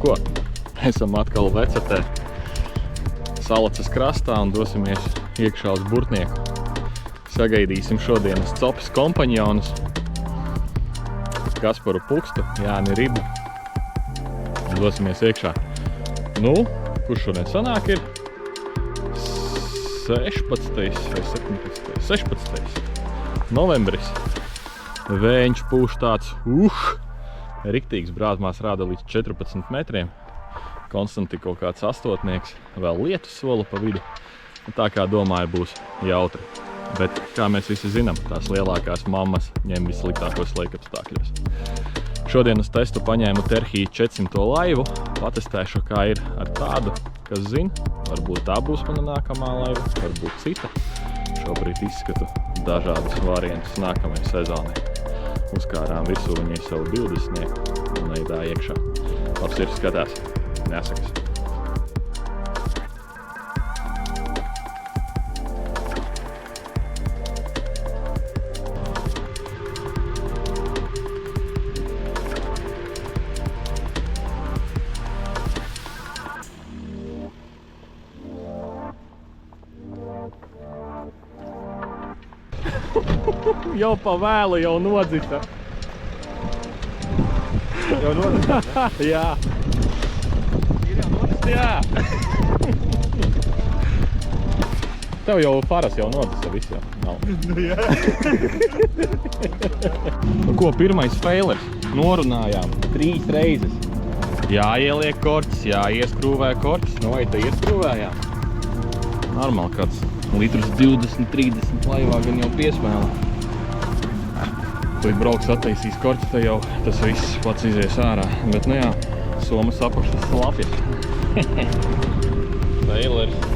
Ko? Esam atkal Vecatē, Salacas krastā un dosimies iekšā uz Burtnieku. Sagaidīsim šodienas copis kompanionus, Kasparu Pukstu, Jāni Ribu. Un dosimies iekšā. Nu, kurš šodien sanāk ir? 16. vai 17. 16. novembris. Vēņš pūš tāds, riktīgs, brāzmās rāda līdz 14 metriem. Konstanti kaut kāds astotnieks, vēl lietus sola pa vidu. Tā kā domāju būs jautri. Bet, kā mēs visi zinām, tās lielākās mammas ņem vissliktākos laikapstākļos. Šodien uz testu paņēmu Terhija 400 laivu. Patestēšu, kā ir ar tādu, kas zina. Varbūt tā būs mana nākamā laiva, varbūt cita. Šobrīd izskatu dažādus variantus nākamajai sezonai. Uzkārām virsū viņai savu 20 un eidā iekšā. Labs ir skatās, nesakas. Jau pa vēlu, jau nodzita. Jau nodzita? Jā. Ir jau nodzita? Jā. Tev jau faras jau nodzita, viss jau nav. Nu jā. Nu ko, pirmais failers. Norunājām 3 reizes. Jāieliek korķis, jāieskrūvē korķis. Nu vai te ieskrūvējām? Normāli kāds litrus 20-30 laivā gan jau piesmēlē. Tūlīt brauks attaisīs korķi, te jau tas viss pats izies ārā. Bet nu jā, somas apakšas slapjas. Failers.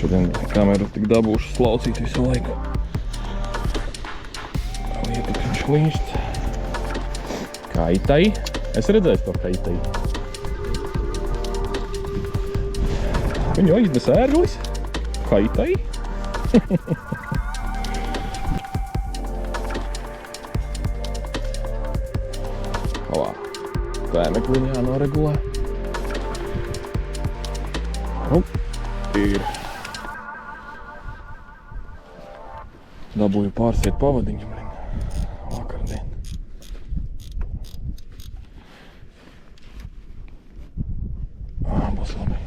Šodien kameru tik dabūšu slaucīt visu laiku. Lieta, ka viņš līst. Kaitai. Es redzēju to kaitai. Viņu iznes ērglis. Kaitai. Halā. Tēmekliņā jānoregulē. Ir. Dabūju pārsiet pavadiņu, vakardien. Būs labi.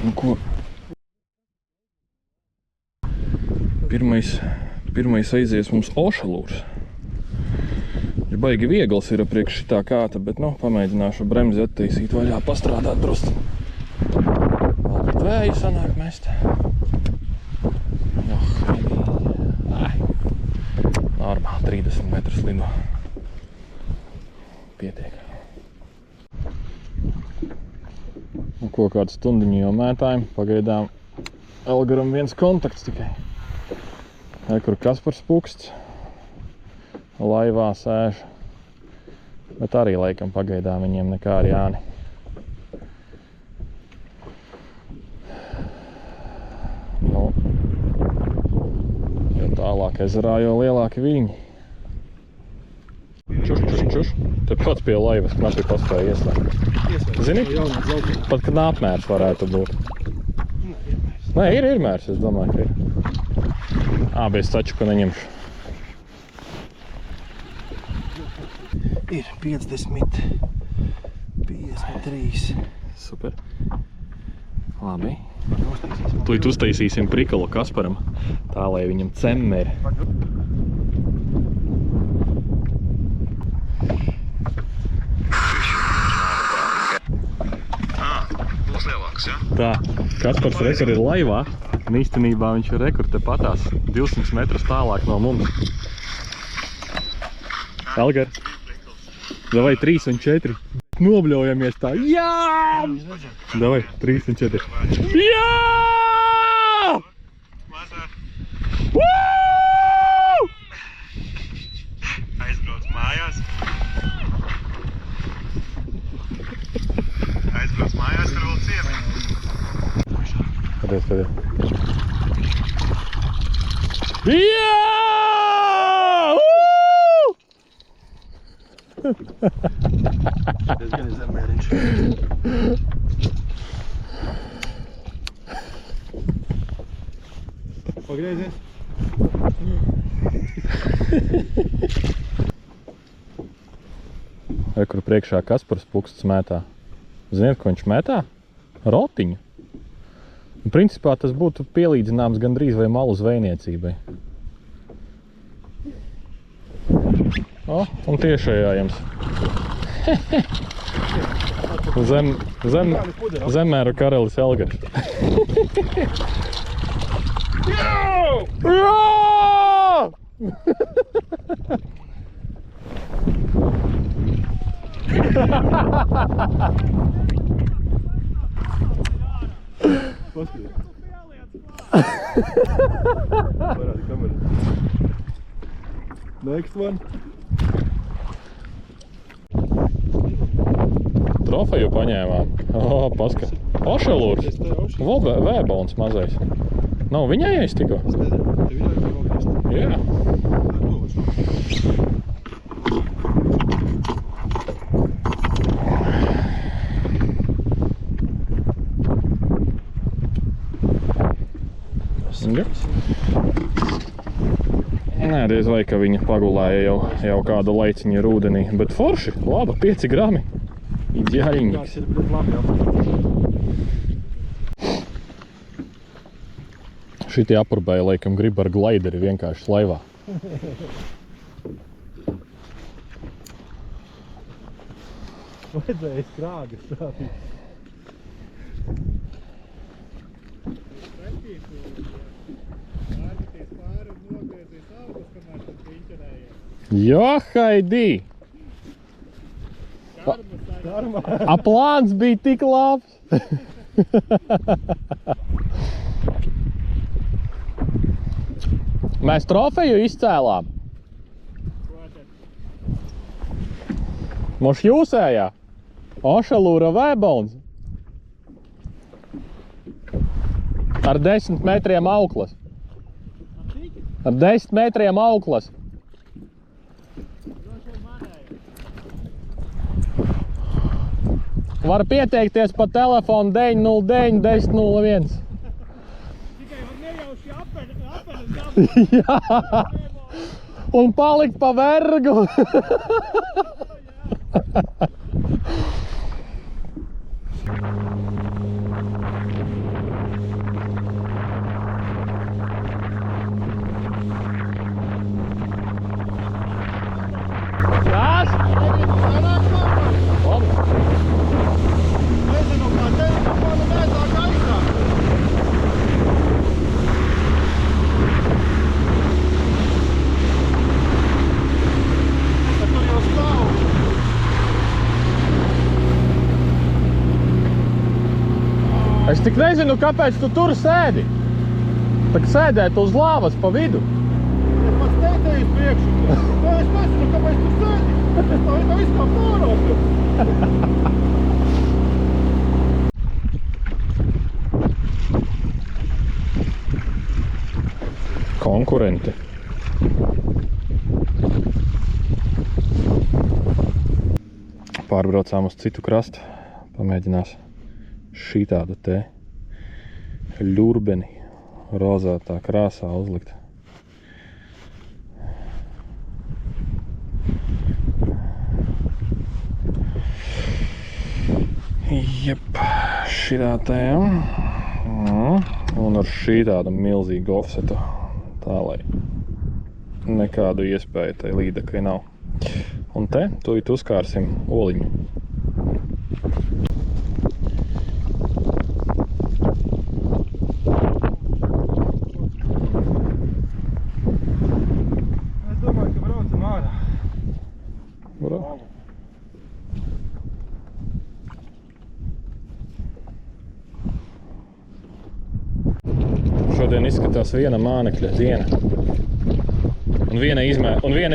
Nu ko? Pirmais aizies mums ošalūrs. Ir baigi viegls ir priekš šitā kāta, bet nu, pamēģināšu bremzi attaisīt vaļā, pastrādāt drusci. Vēju sanāk mest. Normāli 30 metrus lido. Pietiek. Nu, ko kādu stundiņu jau mētājam, pagaidām Elgaram viens kontakts tikai. Kur Kaspars Puksts laivā sēž, bet arī laikam pagaidām viņiem nekā ar Jāni. Tālāk ezerā jau lielāki viļņi. Čuš. Tepat pie laivas knapi paspēja ieslēgt. Zini? Pat knāpmērs varētu būt. Nē, ir mērs, es domāju, ka ir. Bet es taču, ka neņemšu. Ir 50, 53. Super. Labi. Tūlīt uztaisīsim prikalu Kasparam, tā lai viņam cemmeri. Būs lielāks, ja? Tā, Kaspars rekord ir laivā, un īstenībā viņš ir rekord te patās 200 metrus tālāk no mums. Elgar, davai 3 un 4. Nobļaujamies tā. Jā! Davai, 3 un 4. Jā! Woo! Aizbrauc mājās. Aizbrauc mājās, tur vēl ciemi. Skaties. Jā! Diezgan ir zemēriņš. Pagriezies. Kur priekšā Kaspars puksts mētā. Ziniet, ko viņš mētā? Rotiņu. Un principā tas būtu pielīdzināms gandrīz vai malu zvejniecībai. O, un tiešajā jums. Zemēru karalis Elgars. Jā! Paskatīt. Parādi kameru. Next one. Trofeju paņēmām. O, paskat. Ošelūrs. Vēbauns mazais. Nav viņai es tikko? Es nezinu, tev ir jau vēl grīst. Jā. Nē, diez vai, ka viņa pagulēja jau kādu laiciņu ir ūdenī, bet forši, laba, 5 grami. Ideāliņš. Šitie apurbēji, laikam, grib ar glaideri vienkārši laivā. Vajadzēja skrāgas strādīt. Jo, Haidī! A plāns bija tik labs! Mēs trofeju izcēlām. Moš jūsējā. Ošelūra vēbauns. Ar 10 metriem auklas. Ar 10 metriem auklas. Var pieteikties pa telefonu 909 1001. Tikai var nejauši apenes Jā. Un palikt pa vergu. Kas? Nezinu, kā teikt, mani mētāk aizsāk. Tur jau stāv. Es tik nezinu, kāpēc tu tur sēdi. Tak sēdēt uz lāvas pa vidu. Es pats teicēju uz priekšu. Es nezinu, kāpēc tu sēdi. Es tā izkāp ārā. Konkurenti. Pārbraucām uz citu krastu. Pamēģinās šī tāda te ļurbeni rozātā krāsā uzlikt. Jep, šitā tēma. Un ar šī tādu milzīgu offsetu, tā lai nekādu iespēju tai līdekai nav. Un te tūlīt uzkārsim oliņu. Es domāju, ka braucam ārā. Bravo. Šodien izskatās viena mānekļa diena. Un viena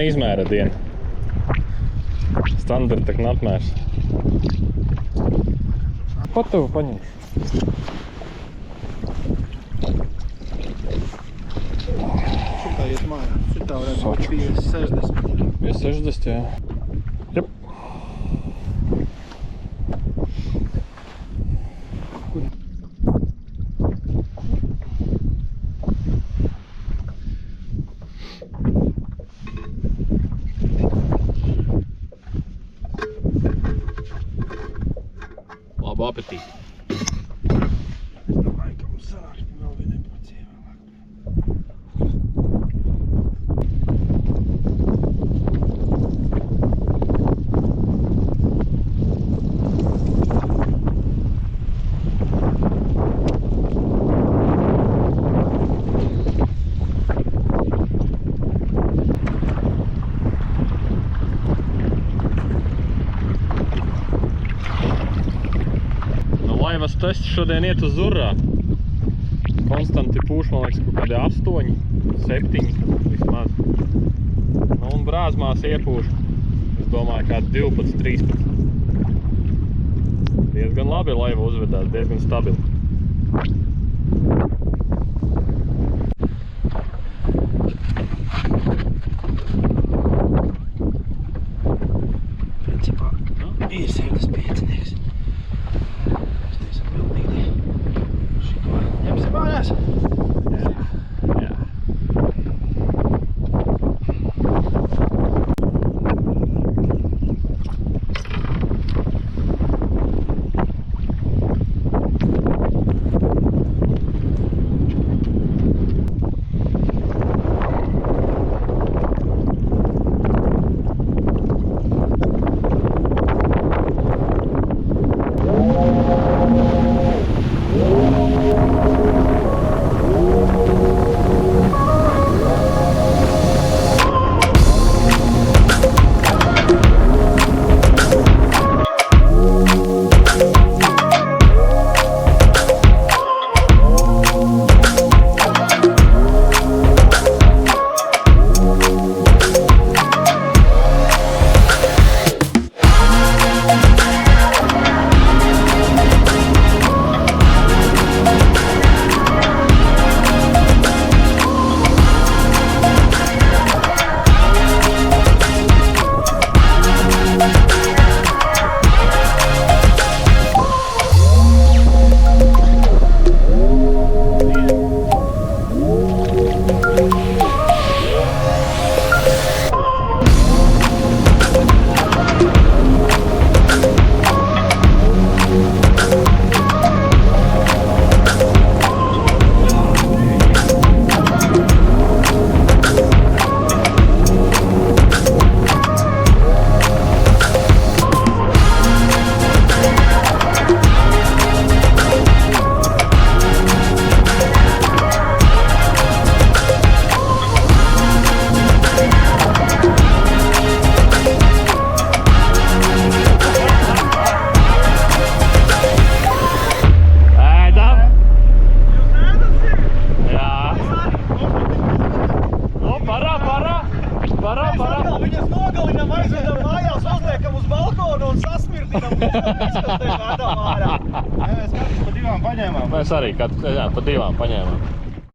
izmēra diena. Standarta knapmērs. Pat tev paņemšu. Šitā iet mājā. Šitā varētu būt 50-60. 50, jā. Jep. Labu apetīti! Es domāju, ka mums sanāks vēl vienai porcijai vēlāk. Laivas tests šodien iet uz urā. Konstanti pūš, man liekas, kaut kādi 8, 7 vismaz. Nu, un brāzmās iepūš, es domāju, kādi 12, 13. Diezgan labi laiva uzvedās, diezgan stabili. Principā, ir 75-nieks. Ņemsim mājās. Jā. Mēs katrs pa divām paņēmām. Mēs arī pa divām paņēmām.